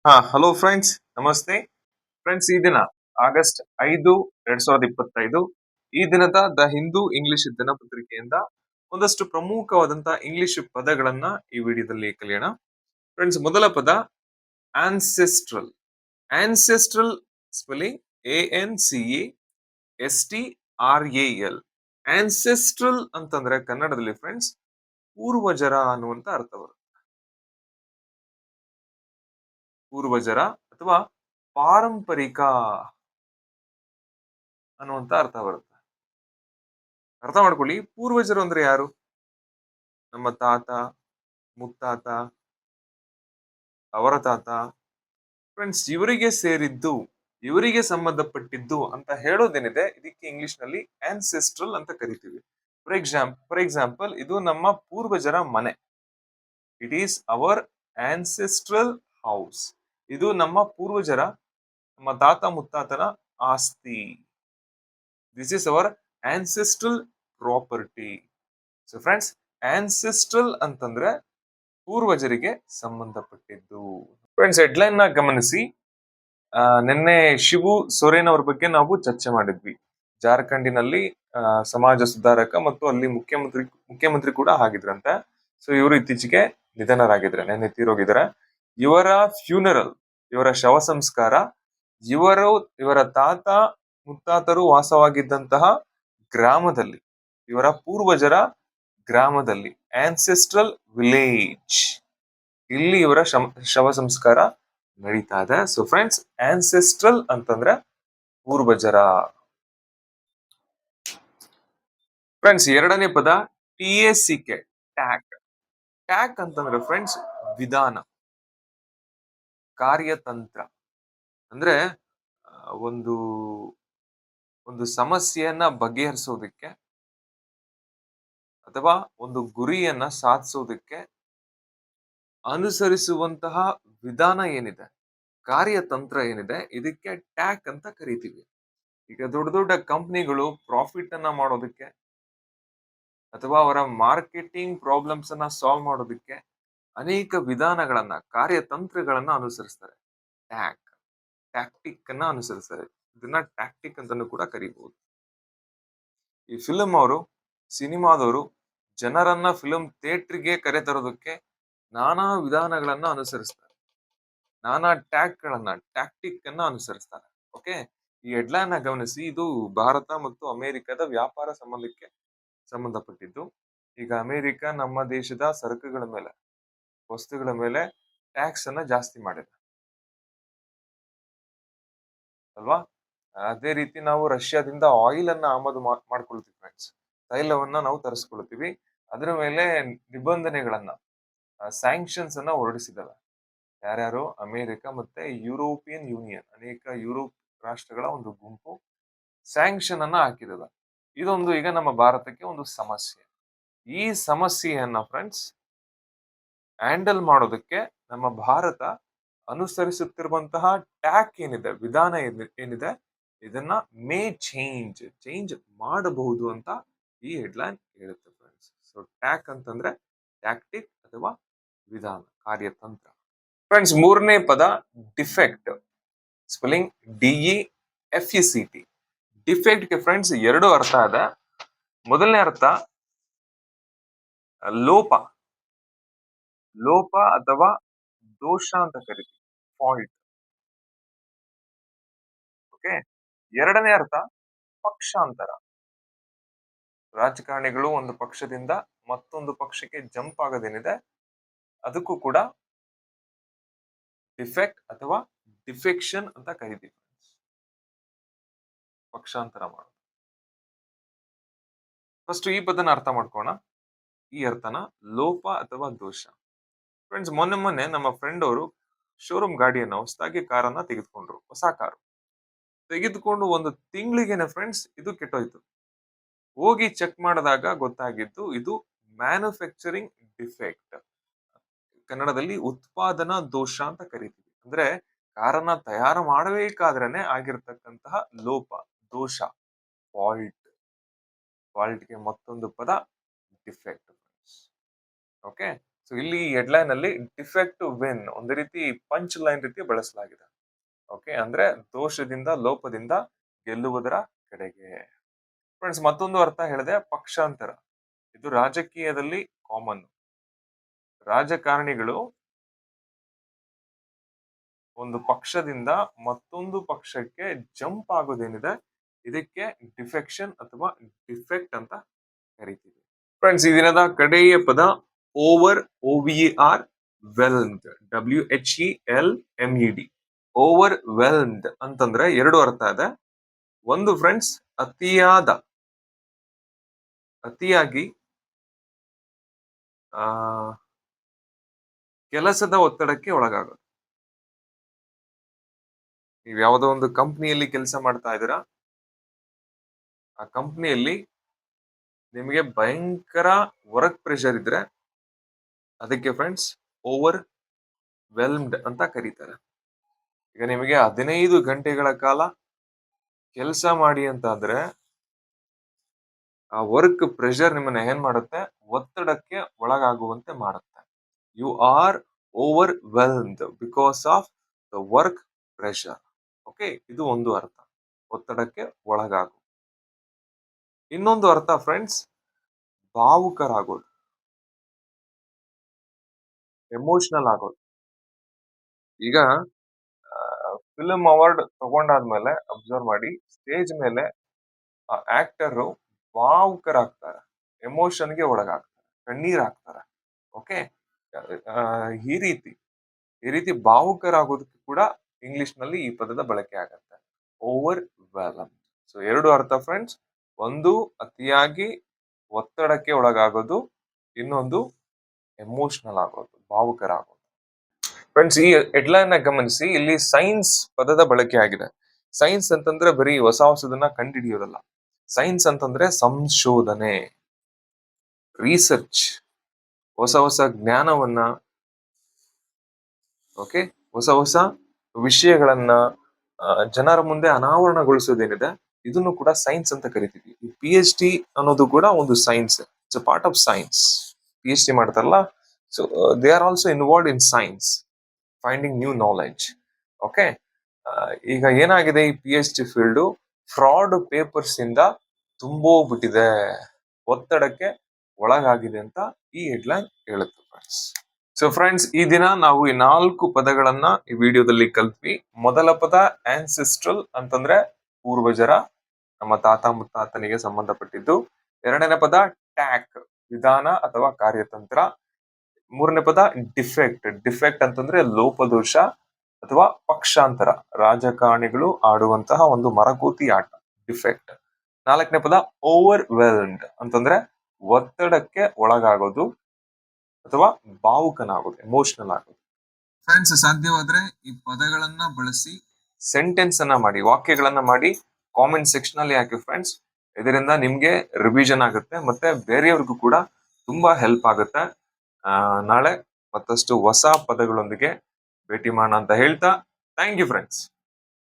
Hello friends, ನಮಸ್ತೆ friends. ಈ ದಿನ ಆಗಸ್ಟ್ 5, 2025 ಈ ದಿನದ ದ ಹಿಂದೂ ಇಂಗ್ಲಿಷ್ ದಿನಪತ್ರಿಕೆಯಿಂದ ಒಂದಷ್ಟು ಪ್ರಮುಖವಾದಂತಹ ಇಂಗ್ಲಿಷ್ ಪದಗಳನ್ನ ಈ ವಿಡಿಯೋದಲ್ಲಿ ಕಲಿಯೋಣ. ಫ್ರೆಂಡ್ಸ್, ಮೊದಲ ಪದ ancestral. Ancestral spelling ANCESTRAL. Ancestral ಅಂತಂದ್ರೆ ಕನ್ನಡದಲ್ಲಿ ಫ್ರೆಂಡ್ಸ್ ಪೂರ್ವಜರ ಅನ್ನುವಂತ ಅರ್ಥ ಬರುತ್ತೆ. ಪೂರ್ವಜರ ಅಥವಾ ಪಾರಂಪರಿಕ ಅನ್ನುವಂತ ಅರ್ಥ ಬರುತ್ತೆ. ಅರ್ಥ ಮಾಡ್ಕೊಳ್ಳಿ, ಪೂರ್ವಜರು ಅಂದ್ರೆ ಯಾರು? ನಮ್ಮ ತಾತ, ಮುತ್ತಾತ, ಅವರ ತಾತ. ಫ್ರೆಂಡ್ಸ್, ಇವರಿಗೆ ಸೇರಿದ್ದು, ಇವರಿಗೆ ಸಂಬಂಧಪಟ್ಟಿದ್ದು ಅಂತ ಹೇಳೋದೇನಿದೆ, ಇದಕ್ಕೆ ಇಂಗ್ಲಿಷ್ ನಲ್ಲಿ ಆನ್ಸೆಸ್ಟ್ರಲ್ ಅಂತ ಕರಿತೀವಿ. ಫಾರ್ ಎಕ್ಸಾಂಪಲ್, ಇದು ನಮ್ಮ ಪೂರ್ವಜರ ಮನೆ. It is our ancestral house. ಇದು ನಮ್ಮ ಪೂರ್ವಜರ, ನಮ್ಮ ತಾತ ಮುತ್ತಾತನ ಆಸ್ತಿ. This is our ancestral property. So friends, ancestral ಅಂತಂದ್ರೆ ಪೂರ್ವಜರಿಗೆ ಸಂಬಂಧಪಟ್ಟಿದ್ದು. ಫ್ರೆಂಡ್ಸ್, ಹೆಡ್ಲೈನ್ ನ ಗಮನಿಸಿ. ನಿನ್ನೆ ಶಿವು ಸೊರೇನ್ ಅವ್ರ ಬಗ್ಗೆ ನಾವು ಚರ್ಚೆ ಮಾಡಿದ್ವಿ. ಜಾರ್ಖಂಡಿನಲ್ಲಿ ಸಮಾಜ ಸುಧಾರಕ ಮತ್ತು ಅಲ್ಲಿ ಮುಖ್ಯಮಂತ್ರಿ ಕೂಡ ಆಗಿದ್ರಂತೆ. ಸೊ ಇವರು ಇತ್ತೀಚೆಗೆ ನಿಧನರಾಗಿದ್ರೆ, ನೆನ್ನೆ ತೀರೋಗಿದ್ದಾರೆ. ಇವರ ಫ್ಯೂನರಲ್, ಇವರ ಶವ ಸಂಸ್ಕಾರ, ಇವರ ತಾತ ಮುತ್ತಾತರು ವಾಸವಾಗಿದ್ದಂತಹ ಗ್ರಾಮದಲ್ಲಿ, ಇವರ ಪೂರ್ವಜರ ಗ್ರಾಮದಲ್ಲಿ, ಆನ್ಸೆಸ್ಟ್ರಲ್ ವಿಲೇಜ್, ಇಲ್ಲಿ ಇವರ ಶವ ಸಂಸ್ಕಾರ ನಡೀತಾ ಇದೆ. ಸೊ ಫ್ರೆಂಡ್ಸ್, ಆನ್ಸೆಸ್ಟ್ರಲ್ ಅಂತಂದ್ರೆ ಪೂರ್ವಜರ. ಫ್ರೆಂಡ್ಸ್, ಎರಡನೇ ಪದ TACK, ಟ್ಯಾಕ್. ಟ್ಯಾಕ್ ಅಂತಂದ್ರೆ ಫ್ರೆಂಡ್ಸ್ ವಿಧಾನ, ಕಾರ್ಯತಂತ್ರ. ಅಂದ್ರೆ ಒಂದು ಒಂದು ಸಮಸ್ಯೆಯನ್ನ ಬಗೆಹರಿಸೋದಕ್ಕೆ ಅಥವಾ ಒಂದು ಗುರಿಯನ್ನ ಸಾಧಿಸೋದಕ್ಕೆ ಅನುಸರಿಸುವಂತಹ ವಿಧಾನ ಏನಿದೆ, ಕಾರ್ಯತಂತ್ರ ಏನಿದೆ, ಇದಕ್ಕೆ ಟ್ಯಾಕ್ ಅಂತ ಕರಿತೀವಿ. ಈಗ ದೊಡ್ಡ ದೊಡ್ಡ ಕಂಪ್ನಿಗಳು ಪ್ರಾಫಿಟ್ ಅನ್ನ ಮಾಡೋದಕ್ಕೆ ಅಥವಾ ಅವರ ಮಾರ್ಕೆಟಿಂಗ್ ಪ್ರಾಬ್ಲಮ್ಸ್ ಅನ್ನ ಸಾಲ್ವ್ ಮಾಡೋದಕ್ಕೆ ಅನೇಕ ವಿಧಾನಗಳನ್ನ, ಕಾರ್ಯತಂತ್ರಗಳನ್ನ ಅನುಸರಿಸ್ತಾರೆ. ಟ್ಯಾಕ್ಟಿಕ್ ಅನ್ನ ಅನುಸರಿಸ್ತಾರೆ. ಇದನ್ನ ಟ್ಯಾಕ್ಟಿಕ್ ಅಂತಾನೂ ಕೂಡ ಕರಿಬಹುದು. ಈ ಸಿನಿಮಾದವರು ಜನರನ್ನ ಫಿಲ್ಮ್ ಥಿಯೇಟರ್ಗೆ ಕರೆ ತರೋದಕ್ಕೆ ನಾನಾ ವಿಧಾನಗಳನ್ನ ಅನುಸರಿಸ್ತಾರೆ, ನಾನಾ ಟ್ಯಾಕ್ಟಿಕ್ ಅನ್ನ ಅನುಸರಿಸ್ತಾರೆ. ಓಕೆ, ಈ ಹೆಡ್ಲೈನ್ ನ ಗಮನಿಸಿ. ಇದು ಭಾರತ ಮತ್ತು ಅಮೆರಿಕದ ವ್ಯಾಪಾರ ಸಂಬಂಧಕ್ಕೆ ಸಂಬಂಧಪಟ್ಟಿದ್ದು. ಈಗ ಅಮೆರಿಕ ನಮ್ಮ ದೇಶದ ಸರಕುಗಳ ಮೇಲೆ, ವಸ್ತುಗಳ ಮೇಲೆ ಟ್ಯಾಕ್ಸ್ ಅನ್ನ ಜಾಸ್ತಿ ಮಾಡಿದೆ ಅಲ್ವಾ? ಅದೇ ರೀತಿ ನಾವು ರಷ್ಯಾದಿಂದ ಆಯಿಲ್ ಅನ್ನ ಆಮದು ಮಾಡ್ಕೊಳ್ತೀವಿ ಫ್ರೆಂಡ್ಸ್. ತೈಲವನ್ನ ನಾವು ತರಿಸ್ಕೊಳ್ತೀವಿ. ಅದರ ಮೇಲೆ ನಿಬಂಧನೆಗಳನ್ನ, ಸ್ಯಾಂಕ್ಷನ್ಸ್ ಅನ್ನ ಹೊರಡಿಸಿದಾವೆ. ಯಾರ್ಯಾರು? ಅಮೆರಿಕ ಮತ್ತೆ ಯುರೋಪಿಯನ್ ಯೂನಿಯನ್, ಅನೇಕ ಯುರೋಪ್ ರಾಷ್ಟ್ರಗಳ ಒಂದು ಗುಂಪು ಸ್ಯಾಂಕ್ಷನ್ ಅನ್ನ ಹಾಕಿದಾವೆ. ಇದೊಂದು ಈಗ ನಮ್ಮ ಭಾರತಕ್ಕೆ ಒಂದು ಸಮಸ್ಯೆ. ಈ ಸಮಸ್ಯೆಯನ್ನ ಫ್ರೆಂಡ್ಸ್ ಹ್ಯಾಂಡಲ್ ಮಾಡೋದಕ್ಕೆ ನಮ್ಮ ಭಾರತ ಅನುಸರಿಸುತ್ತಿರುವಂತಹ ಟ್ಯಾಕ್ ಏನಿದೆ, ವಿಧಾನ ಏನಿದೆ, ಇದನ್ನ ಚೇಂಜ್ ಮಾಡಬಹುದು ಅಂತ ಈ ಹೆಡ್ಲೈನ್ ಹೇಳುತ್ತೆ ಫ್ರೆಂಡ್ಸ್. ಸೊ ಟ್ಯಾಕ್ ಅಂತಂದ್ರೆ ಟ್ಯಾಕ್ಟಿಕ್ ಅಥವಾ ವಿಧಾನ, ಕಾರ್ಯತಂತ್ರ. ಫ್ರೆಂಡ್ಸ್, ಮೂರನೇ ಪದ ಡಿಫೆಕ್ಟ್. Spelling DEFECT. ಡಿಫೆಕ್ಟ್ ಗೆ ಫ್ರೆಂಡ್ಸ್ ಎರಡು ಅರ್ಥ ಇದೆ. ಮೊದಲನೇ ಅರ್ಥ ಲೋಪ ಅಥವಾ ದೋಷ ಅಂತ ಕರಿತೀವಿ, ಫಾಲ್ಟ್. ಓಕೆ, ಎರಡನೇ ಅರ್ಥ ಪಕ್ಷಾಂತರ. ರಾಜಕಾರಣಿಗಳು ಒಂದು ಪಕ್ಷದಿಂದ ಮತ್ತೊಂದು ಪಕ್ಷಕ್ಕೆ ಜಂಪ್ ಆಗೋದೇನಿದೆ, ಅದಕ್ಕೂ ಕೂಡ ಡಿಫೆಕ್ಟ್ ಅಥವಾ ಡಿಫೆಕ್ಷನ್ ಅಂತ ಕರಿತೀವಿ. ಪಕ್ಷಾಂತರ ಮಾಡೋದು. ಫಸ್ಟ್ ಈ ಪದನ ಅರ್ಥ ಮಾಡ್ಕೋಣ. ಈ ಅರ್ಥನ ಲೋಪ ಅಥವಾ ದೋಷ. ಫ್ರೆಂಡ್ಸ್, ಮೊನ್ನೆ ನಮ್ಮ ಫ್ರೆಂಡ್ ಅವರು ಶೋರೂಮ್ ಗಾಡಿಯನ್ನ ಹೊಸದಾಗಿ ಕಾರನ್ನ ತೆಗೆದುಕೊಂಡ್ರು. ಹೊಸ ಕಾರು ತೆಗೆದುಕೊಂಡು ಒಂದು ತಿಂಗಳಿಗೆನೆ ಫ್ರೆಂಡ್ಸ್ ಇದು ಕೆಟ್ಟೋಯ್ತು. ಹೋಗಿ ಚೆಕ್ ಮಾಡಿದಾಗ ಗೊತ್ತಾಗಿದ್ದು ಇದು ಮ್ಯಾನುಫ್ಯಾಕ್ಚರಿಂಗ್ ಡಿಫೆಕ್ಟ್. ಕನ್ನಡದಲ್ಲಿ ಉತ್ಪಾದನಾ ದೋಷ ಅಂತ ಕರಿತೀವಿ. ಅಂದ್ರೆ ಕಾರನ್ನ ತಯಾರು ಮಾಡಬೇಕಾದ್ರೇನೆ ಆಗಿರ್ತಕ್ಕಂತಹ ಲೋಪ, ದೋಷ, ಫಾಲ್ಟ್ಗೆ ಮತ್ತೊಂದು ಪದ ಡಿಫೆಕ್ಟ್. ಓಕೆ, ಸೊ ಇಲ್ಲಿ ಹೆಡ್ಲೈನ್ ಅಲ್ಲಿ ಡಿಫೆಕ್ಟ್ ವಿನ್ ಒಂದು ರೀತಿ ಪಂಚ್ ಲೈನ್ ರೀತಿ ಬಳಸಲಾಗಿದೆ. ಓಕೆ, ಅಂದ್ರೆ ದೋಷದಿಂದ ಲೋಪದಿಂದ ಗೆಲ್ಲುವುದರ ಕಡೆಗೆ. ಫ್ರೆಂಡ್ಸ್, ಮತ್ತೊಂದು ಅರ್ಥ ಹೇಳಿದೆ ಪಕ್ಷಾಂತರ. ಇದು ರಾಜಕೀಯದಲ್ಲಿ ಕಾಮನ್. ರಾಜಕಾರಣಿಗಳು ಒಂದು ಪಕ್ಷದಿಂದ ಮತ್ತೊಂದು ಪಕ್ಷಕ್ಕೆ ಜಂಪ್ ಆಗೋದೇನಿದೆ ಇದಕ್ಕೆ ಡಿಫೆಕ್ಷನ್ ಅಥವಾ ಡಿಫೆಕ್ಟ್ ಅಂತ ಕರಿತೀವಿ. ಫ್ರೆಂಡ್ಸ್, ಈ ದಿನದ ಕಡೆಯ ಪದ ಓವರ್, OVER, ವೆಲ್ಮ್ಡ್, WHELMED. ಓವರ್ ವೆಲ್ಮ್ಡ್ ಅಂತಂದ್ರೆ ಎರಡು ಅರ್ಥ ಇದೆ. ಒಂದು ಫ್ರೆಂಡ್ಸ್, ಅತಿಯಾಗಿ ಕೆಲಸದ ಒತ್ತಡಕ್ಕೆ ಒಳಗಾಗೋದು. ನೀವು ಯಾವುದೋ ಒಂದು ಕಂಪ್ನಿಯಲ್ಲಿ ಕೆಲಸ ಮಾಡ್ತಾ ಇದ್ದೀರಾ, ಆ ಕಂಪ್ನಿಯಲ್ಲಿ ನಿಮಗೆ ಭಯಂಕರ ವರ್ಕ್ ಪ್ರೆಷರ್ ಇದ್ರೆ ಅದಕ್ಕೆ ಫ್ರೆಂಡ್ಸ್ ಓವರ್ ವೆಲ್ಮ್ಡ್ ಅಂತ ಕರೀತಾರೆ. ಈಗ ನಿಮಗೆ 15 ಗಂಟೆಗಳ ಕಾಲ ಕೆಲಸ ಮಾಡಿ ಅಂತ ಆದ್ರೆ ಆ ವರ್ಕ್ ಪ್ರೆಷರ್ ನಿಮ್ಮನ್ನ ಏನ್ ಮಾಡುತ್ತೆ, ಒತ್ತಡಕ್ಕೆ ಒಳಗಾಗುವಂತೆ ಮಾಡುತ್ತೆ. You are over whelmed because of the work pressure. Okay, ಇದು ಒಂದು ಅರ್ಥ, ಒತ್ತಡಕ್ಕೆ ಒಳಗಾಗು. ಇನ್ನೊಂದು ಅರ್ಥ ಫ್ರೆಂಡ್ಸ್, ಭಾವುಕರಾಗೋದು, ಎಮೋಷನಲ್ ಆಗೋದು. ಈಗ ಫಿಲ್ಮ್ ಅವಾರ್ಡ್ ತಗೊಂಡಾದ್ಮೇಲೆ ಅಬ್ಸರ್ವ್ ಮಾಡಿ, ಸ್ಟೇಜ್ ಮೇಲೆ ಆ ಆಕ್ಟರ್ ಭಾವುಕರಾಗ್ತಾರೆ, ಎಮೋಷನ್ಗೆ ಒಳಗಾಗ್ತಾರೆ, ಕಣ್ಣೀರ್ ಹಾಕ್ತಾರೆ. ಓಕೆ, ಈ ರೀತಿ ಭಾವುಕರಾಗೋದಕ್ಕೆ ಕೂಡ ಇಂಗ್ಲಿಷ್ ನಲ್ಲಿ ಈ ಪದದ ಬಳಕೆ ಆಗತ್ತೆ, ಓವರ್ ವೆಲ್ಮ್. ಸೊ ಎರಡು ಅರ್ಥ ಫ್ರೆಂಡ್ಸ್, ಒಂದು ಅತಿಯಾಗಿ ಒತ್ತಡಕ್ಕೆ ಒಳಗಾಗೋದು, ಇನ್ನೊಂದು ಎಮೋಷನಲ್ ಆಗೋದು, ಭಾವುಕರಾಗೋದು. ಫ್ರೆಂಡ್ಸ್, ಈ ಹೆಡ್ಲೈನ್ ನ ಗಮನಿಸಿ, ಇಲ್ಲಿ ಸೈನ್ಸ್ ಪದದ ಬಳಕೆ ಆಗಿದೆ. ಸೈನ್ಸ್ ಅಂತಂದ್ರೆ ಬರೀ ಹೊಸ ಹೊಸದನ್ನ ಕಂಡುಹಿಡಿಯೋದಲ್ಲ. ಸೈನ್ಸ್ ಅಂತಂದ್ರೆ ಸಂಶೋಧನೆ, ರಿಸರ್ಚ್, ಹೊಸ ಜ್ಞಾನವನ್ನ, ಓಕೆ, ಹೊಸ ವಿಷಯಗಳನ್ನ ಜನರ ಮುಂದೆ ಅನಾವರಣಗೊಳಿಸೋದೇನಿದೆ ಇದನ್ನು ಕೂಡ ಸೈನ್ಸ್ ಅಂತ ಕರಿತೀವಿ. ಈ PhD ಅನ್ನೋದು ಕೂಡ ಒಂದು science, it's a part of science. PhD ಮಾಡ್ತಾರಲ್ಲ, so they are also involved in science, finding new knowledge. Okay, ಈಗ ಏನಾಗಿದೆ, ಈ PhD ಫೀಲ್ಡ್ ಫ್ರಾಡ್ ಪೇಪರ್ಸ್ ಇಂದ ತುಂಬೋಗ್ಬಿಟ್ಟಿದೆ, ಒತ್ತಡಕ್ಕೆ ಒಳಗಾಗಿದೆ ಅಂತ ಈ ಹೆಡ್ಲೈನ್ ಹೇಳುತ್ತೆ ಫ್ರೆಂಡ್ಸ್. ಸೊ ಫ್ರೆಂಡ್ಸ್, ಈ ದಿನ ನಾವು ಈ 4 ಪದಗಳನ್ನ ಈ ವಿಡಿಯೋದಲ್ಲಿ ಕಲ್ತ್ವಿ. ಮೊದಲ ಪದ ಆನ್ಸೆಸ್ಟ್ರಲ್ ಅಂತಂದ್ರೆ ಪೂರ್ವಜರ, ನಮ್ಮ ತಾತ ಮುತ್ತಾತನಿಗೆ ಸಂಬಂಧಪಟ್ಟಿದ್ದು. ಎರಡನೇ ಪದ ಟ್ಯಾಕ್, ವಿಧಾನ ಅಥವಾ ಕಾರ್ಯತಂತ್ರ. ಮೂರನೇ ಪದ ಡಿಫೆಕ್ಟ್ ಅಂತಂದ್ರೆ ಲೋಪದೋಷ ಅಥವಾ ಪಕ್ಷಾಂತರ, ರಾಜಕಾರಣಿಗಳು ಆಡುವಂತಹ ಒಂದು ಮರಕೋತಿ ಆಟ, ಡಿಫೆಕ್ಟ್. ನಾಲ್ಕನೇ ಪದ ಓವರ್ ವೆಲ್ಮ್ಡ್ ಅಂತಂದ್ರೆ ಒತ್ತಡಕ್ಕೆ ಒಳಗಾಗೋದು ಅಥವಾ ಭಾವುಕನಾಗೋದು, ಎಮೋಷನಲ್ ಆಗೋದು. ಫ್ರೆಂಡ್ಸ್, ಸಾಧ್ಯವಾದ್ರೆ ಈ ಪದಗಳನ್ನ ಬಳಸಿ ಸೆಂಟೆನ್ಸ್ ಅನ್ನ ಮಾಡಿ, ವಾಕ್ಯಗಳನ್ನ ಮಾಡಿ ಕಾಮೆಂಟ್ ಸೆಕ್ಷನ್ ಅಲ್ಲಿ ಹಾಕಿ ಫ್ರೆಂಡ್ಸ್. ಇದರಿಂದ ನಿಮ್ಗೆ ರಿವಿಷನ್ ಆಗುತ್ತೆ, ಮತ್ತೆ ಬೇರೆಯವ್ರಿಗೂ ಕೂಡ ತುಂಬಾ ಹೆಲ್ಪ್ ಆಗುತ್ತೆ. ನಾಳೆ ಮತ್ತಷ್ಟು ಹೊಸ ಪದಗಳೊಂದಿಗೆ ಭೇಟಿ ಮಾಡೋಣ ಅಂತ ಹೇಳ್ತಾ, ಥ್ಯಾಂಕ್ ಯು ಫ್ರೆಂಡ್ಸ್.